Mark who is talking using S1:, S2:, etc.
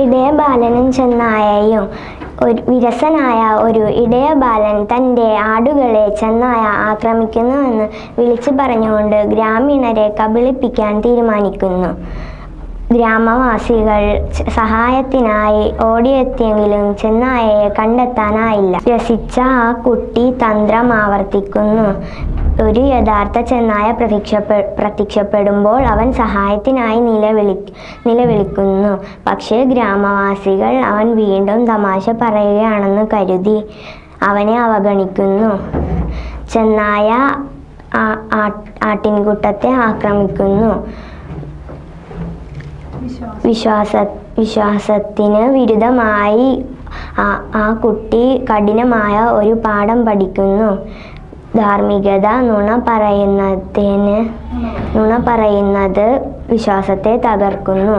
S1: ഇടയബാലനും ചെന്നായയും. വിരസനായ ഒരു ഇടയബാലൻ തൻ്റെ ആടുകളെ ചെന്നായ ആക്രമിക്കുന്നുവെന്ന് വിളിച്ചു പറഞ്ഞുകൊണ്ട് ഗ്രാമീണരെ കബളിപ്പിക്കാൻ തീരുമാനിക്കുന്നു. ഗ്രാമവാസികൾ സഹായത്തിനായി ഓടിയെത്തിയെങ്കിലും ചെന്നായയെ കണ്ടെത്താനായില്ല. രസിച്ച ആ കുട്ടി തന്ത്രം ആവർത്തിക്കുന്നു. ഒരു യഥാർത്ഥ ചെന്നായ പ്രത്യക്ഷപ്പെടുമ്പോൾ അവൻ സഹായത്തിനായി നിലവിളിക്കുന്നു. പക്ഷേ ഗ്രാമവാസികൾ അവൻ വീണ്ടും തമാശ പറയുകയാണെന്ന് കരുതി അവനെ അവഗണിക്കുന്നു. ചെന്നായ ആട്ടിൻകൂട്ടത്തെ ആക്രമിക്കുന്നു. വിശ്വാസത്തിന് വിരുദ്ധമായി ആ കുട്ടി കഠിനമായ ഒരു പാഠം പഠിക്കുന്നു. ധാർമ്മികത നുണ പറയുന്നത് വിശ്വാസത്തെ തകർക്കുന്നു.